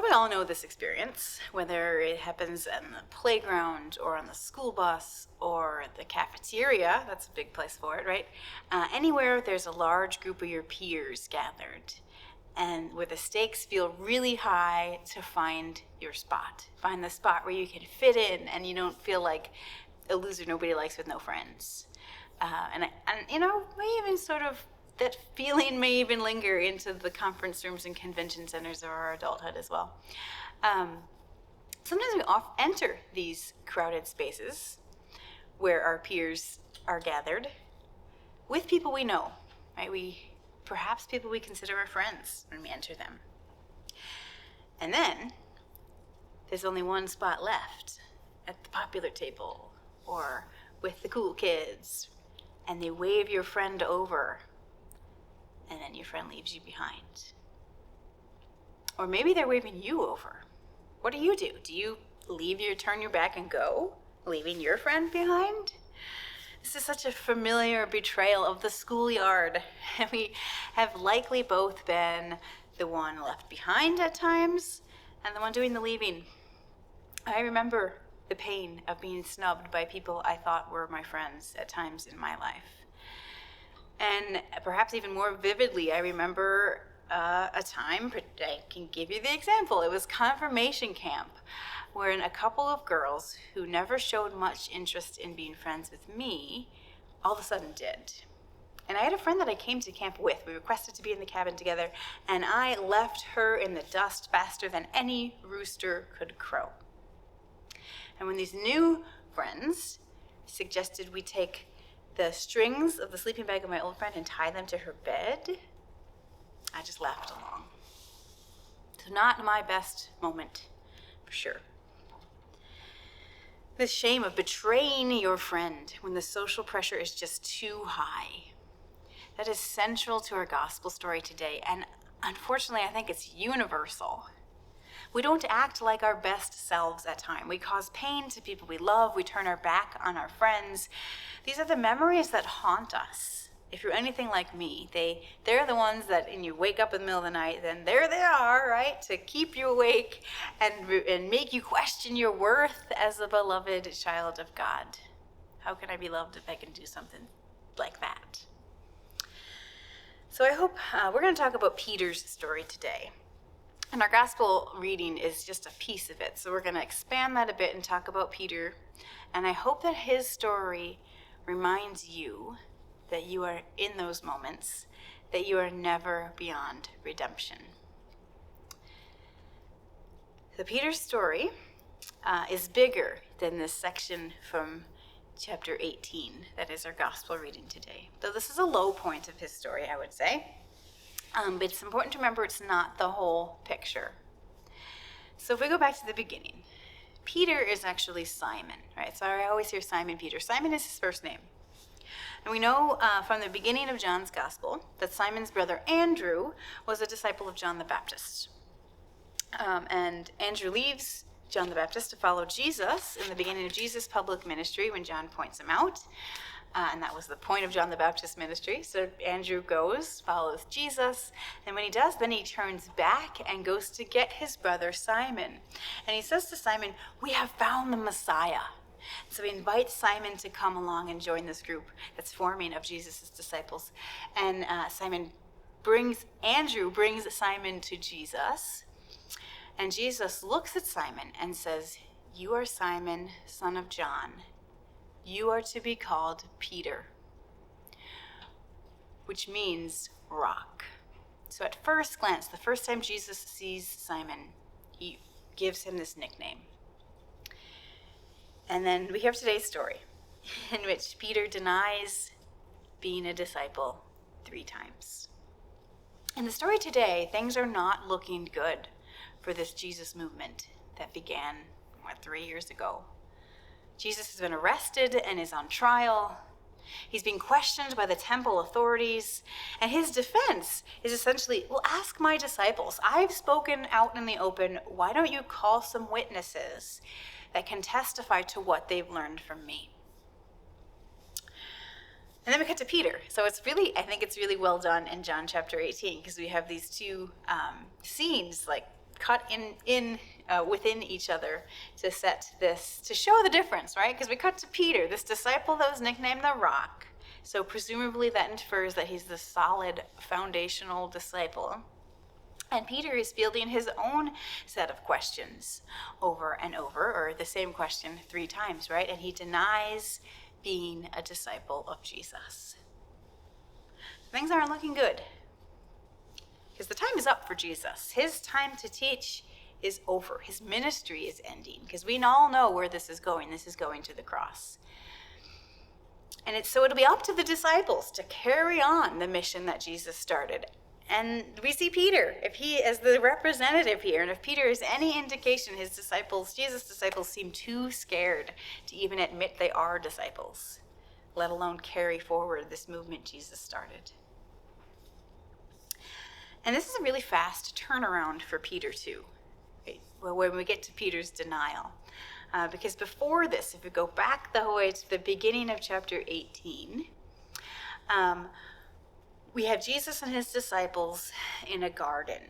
we all know this experience, whether it happens on the playground or on the school bus or the cafeteria. That's a big place for it, right? Anywhere there's a large group of your peers gathered, and where the stakes feel really high to find your spot. Find the spot where you can fit in and you don't feel like a loser nobody likes with no friends. And may even sort of, that feeling may even linger into the conference rooms and convention centers of our adulthood as well. Sometimes we enter these crowded spaces where our peers are gathered with people we know, right? Perhaps people we consider our friends when we enter them. And then there's only one spot left at the popular table or with the cool kids, and they wave your friend over, and then your friend leaves you behind. Or maybe they're waving you over. What do? Do you turn your back and go, leaving your friend behind? This is such a familiar betrayal of the schoolyard. We have likely both been the one left behind at times and the one doing the leaving. I remember the pain of being snubbed by people I thought were my friends at times in my life. And perhaps even more vividly, I remember a time, I can give you the example. It was confirmation camp, wherein a couple of girls who never showed much interest in being friends with me all of a sudden did. And I had a friend that I came to camp with. We requested to be in the cabin together, and I left her in the dust faster than any rooster could crow. And when these new friends suggested we take the strings of the sleeping bag of my old friend and tie them to her bed, I just laughed along. So not my best moment, for sure. The shame of betraying your friend when the social pressure is just too high. That is central to our gospel story today, and unfortunately, I think it's universal. We don't act like our best selves at times. We cause pain to people we love. We turn our back on our friends. These are the memories that haunt us. If you're anything like me, they're the ones that, when you wake up in the middle of the night, then there they are, right, to keep you awake and make you question your worth as a beloved child of God. How can I be loved if I can do something like that? So I hope we're going to talk about Peter's story today. And our gospel reading is just a piece of it. So we're going to expand that a bit and talk about Peter. And I hope that his story reminds you that you are in those moments, that you are never beyond redemption. So Peter's story is bigger than this section from chapter 18. That is our gospel reading today. Though this is a low point of his story, I would say. But it's important to remember it's not the whole picture. So if we go back to the beginning, Peter is actually Simon, right? So I always hear Simon Peter. Simon is his first name. And we know from the beginning of John's gospel that Simon's brother Andrew was a disciple of John the Baptist. And Andrew leaves John the Baptist to follow Jesus in the beginning of Jesus' public ministry when John points him out. And that was the point of John the Baptist's ministry. So Andrew goes, follows Jesus, and when he does, then he turns back and goes to get his brother Simon. And he says to Simon, "We have found the Messiah." So he invites Simon to come along and join this group that's forming of Jesus' disciples. And Andrew brings Simon to Jesus. And Jesus looks at Simon and says, "You are Simon, son of John. You are to be called Peter," which means rock. So at first glance, the first time Jesus sees Simon, he gives him this nickname. And then we have today's story, in which Peter denies being a disciple 3 times. In the story today, things are not looking good for this Jesus movement that began, 3 years ago. Jesus has been arrested and is on trial. He's being questioned by the temple authorities, and his defense is essentially, "Well, ask my disciples. I've spoken out in the open. Why don't you call some witnesses that can testify to what they've learned from me?" And then we cut to Peter. So I think it's really well done in John chapter 18, because we have these two scenes, like cut within each other to show the difference, right? Because we cut to Peter, this disciple that was nicknamed the Rock. So presumably that infers that he's the solid foundational disciple. And Peter is fielding his own set of questions over and over, or the same question 3 times, right? And he denies being a disciple of Jesus. Things aren't looking good, because the time is up for Jesus. His time to teach is over. His ministry is ending, because we all know where this is going. This is going to the cross. And so it'll be up to the disciples to carry on the mission that Jesus started. And we see Peter, if he is the representative here, and if Peter is any indication, Jesus' disciples seem too scared to even admit they are disciples, let alone carry forward this movement Jesus started. And this is a really fast turnaround for Peter too, right? Well, when we get to Peter's denial. Because before this, if we go back the whole way to the beginning of chapter 18, we have Jesus and his disciples in a garden.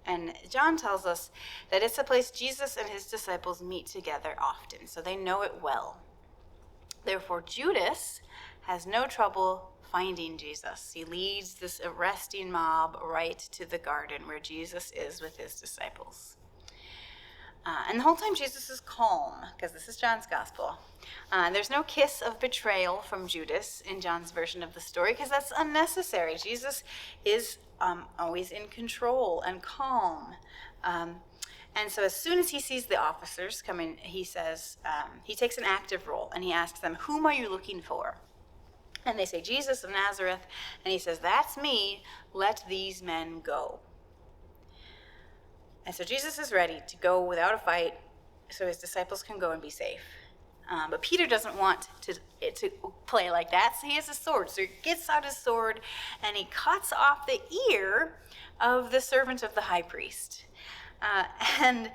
And John tells us that it's a place Jesus and his disciples meet together often, so they know it well. Therefore, Judas has no trouble finding Jesus. He leads this arresting mob right to the garden where Jesus is with his disciples. And the whole time Jesus is calm, because this is John's gospel. There's no kiss of betrayal from Judas in John's version of the story, because that's unnecessary. Jesus is always in control and calm. And so as soon as he sees the officers coming, he says, he takes an active role, and he asks them, "Whom are you looking for?" And they say, "Jesus of Nazareth." And he says, "That's me. Let these men go." And so Jesus is ready to go without a fight so his disciples can go and be safe. But Peter doesn't want to play like that, so he has a sword. So he gets out his sword and he cuts off the ear of the servant of the high priest. And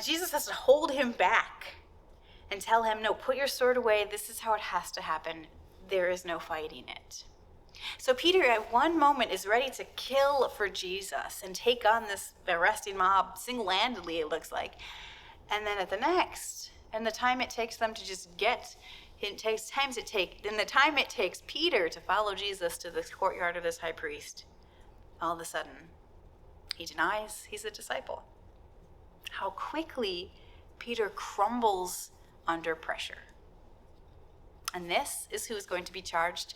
Jesus has to hold him back and tell him, "No, put your sword away. This is how it has to happen. There is no fighting it." So Peter at one moment is ready to kill for Jesus and take on this arresting mob single-handedly, it looks like. And then at the next, and the time it takes them to just the time it takes Peter to follow Jesus to the courtyard of this high priest, all of a sudden, he denies he's a disciple. How quickly Peter crumbles under pressure. And this is who is going to be charged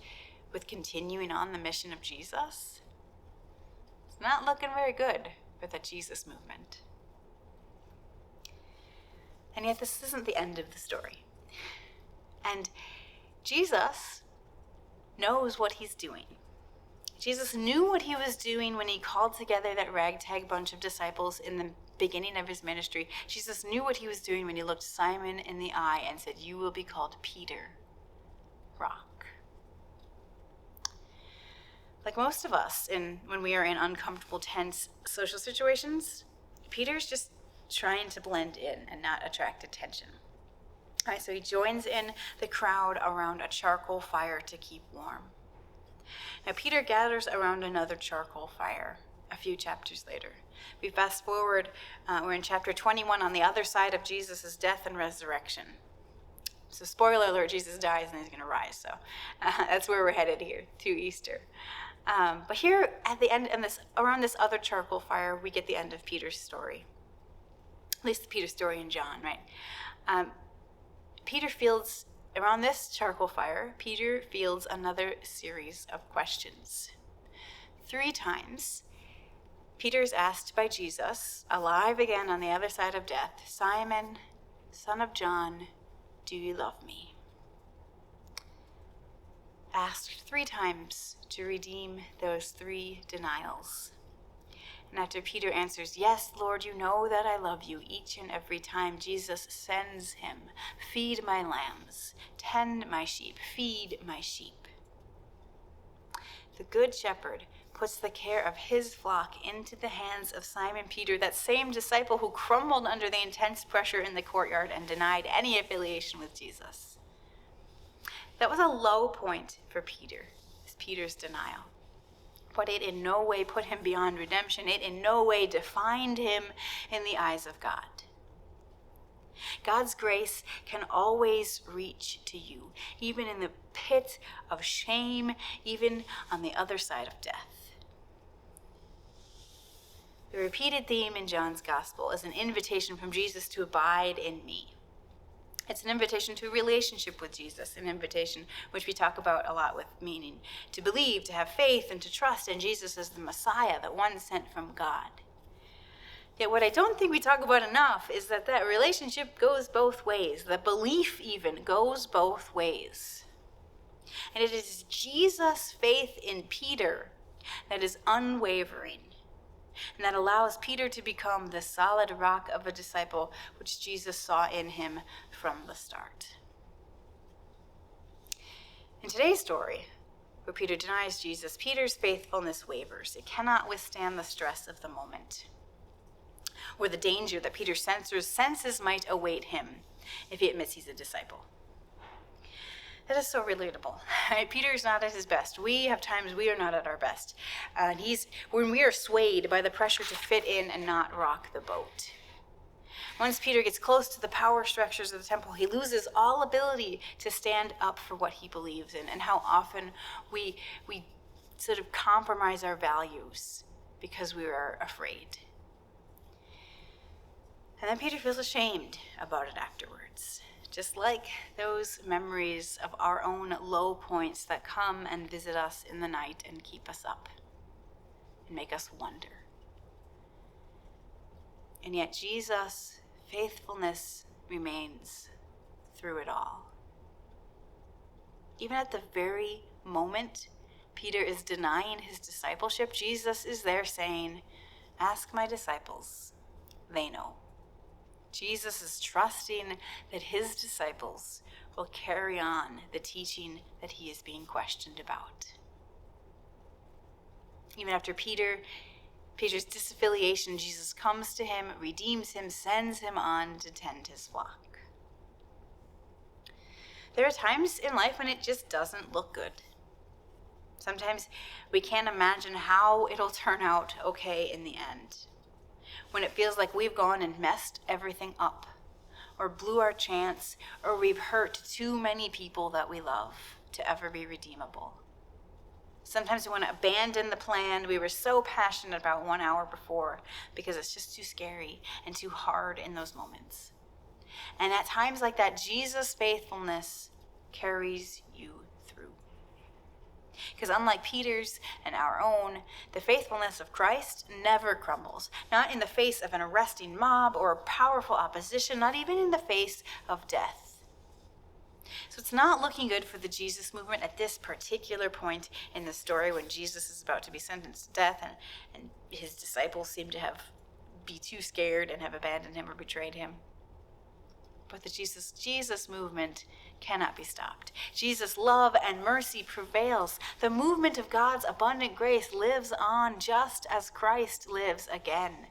with continuing on the mission of Jesus. It's not looking very good for the Jesus movement. And yet this isn't the end of the story. And Jesus knows what he's doing. Jesus knew what he was doing when he called together that ragtag bunch of disciples in the beginning of his ministry. Jesus knew what he was doing when he looked Simon in the eye and said, "You will be called Peter, Rock." Like most of us, when we are in uncomfortable, tense social situations, Peter's just trying to blend in and not attract attention. All right, so he joins in the crowd around a charcoal fire to keep warm. Now, Peter gathers around another charcoal fire a few chapters later. We fast forward, we're in chapter 21 on the other side of Jesus' death and resurrection. So spoiler alert, Jesus dies and he's going to rise. So that's where we're headed here, to Easter. But here at the end, around this other charcoal fire, we get the end of Peter's story. At least Peter's story in John, right? Around this charcoal fire, Peter fields another series of questions. 3 times, Peter is asked by Jesus, alive again on the other side of death, "Simon, son of John, do you love me?" Asked 3 times to redeem those 3 denials. And after Peter answers, "Yes, Lord, you know that I love you," each and every time Jesus sends him, "Feed my lambs, tend my sheep, feed my sheep." The Good Shepherd puts the care of his flock into the hands of Simon Peter, that same disciple who crumbled under the intense pressure in the courtyard and denied any affiliation with Jesus. That was a low point for Peter's denial. but it in no way put him beyond redemption. It in no way defined him in the eyes of God. God's grace can always reach to you, even in the pit of shame, even on the other side of death. The repeated theme in John's gospel is an invitation from Jesus to abide in me. It's an invitation to a relationship with Jesus, an invitation which we talk about a lot with meaning to believe, to have faith, and to trust in Jesus as the Messiah, the one sent from God. Yet what I don't think we talk about enough is that that relationship goes both ways. The belief even goes both ways. And it is Jesus' faith in Peter that is unwavering, and that allows Peter to become the solid rock of a disciple which Jesus saw in him from the start. In today's story, where Peter denies Jesus, Peter's faithfulness wavers. It cannot withstand the stress of the moment, or the danger that Peter senses might await him if he admits he's a disciple. That is so relatable. Peter's not at his best. We have times we are not at our best. When we are swayed by the pressure to fit in and not rock the boat. Once Peter gets close to the power structures of the temple, he loses all ability to stand up for what he believes in, and how often we sort of compromise our values because we are afraid. And then Peter feels ashamed about it afterwards. Just like those memories of our own low points that come and visit us in the night and keep us up and make us wonder. And yet Jesus' faithfulness remains through it all. Even at the very moment Peter is denying his discipleship, Jesus is there saying, "Ask my disciples, they know." Jesus is trusting that his disciples will carry on the teaching that he is being questioned about. Even after Peter's disaffiliation, Jesus comes to him, redeems him, sends him on to tend his flock. There are times in life when it just doesn't look good. Sometimes we can't imagine how it'll turn out okay in the end. When it feels like we've gone and messed everything up, or blew our chance, or we've hurt too many people that we love to ever be redeemable. Sometimes we want to abandon the plan we were so passionate about 1 hour before because it's just too scary and too hard in those moments. And at times like that, Jesus' faithfulness carries you through. Because unlike Peter's and our own, the faithfulness of Christ never crumbles. Not in the face of an arresting mob or powerful opposition, not even in the face of death. So it's not looking good for the Jesus movement at this particular point in the story when Jesus is about to be sentenced to death and his disciples seem to be too scared and have abandoned him or betrayed him. But the Jesus movement cannot be stopped. Jesus' love and mercy prevails. The movement of God's abundant grace lives on just as Christ lives again.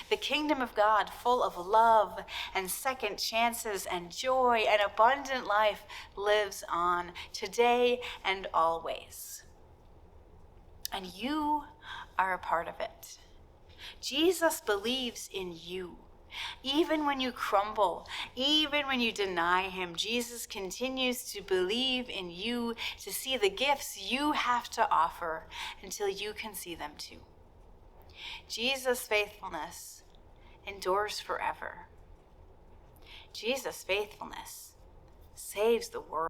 The kingdom of God, full of love and second chances and joy and abundant life, lives on today and always. And you are a part of it. Jesus believes in you. Even when you crumble, even when you deny him, Jesus continues to believe in you, to see the gifts you have to offer until you can see them too. Jesus' faithfulness endures forever. Jesus' faithfulness saves the world.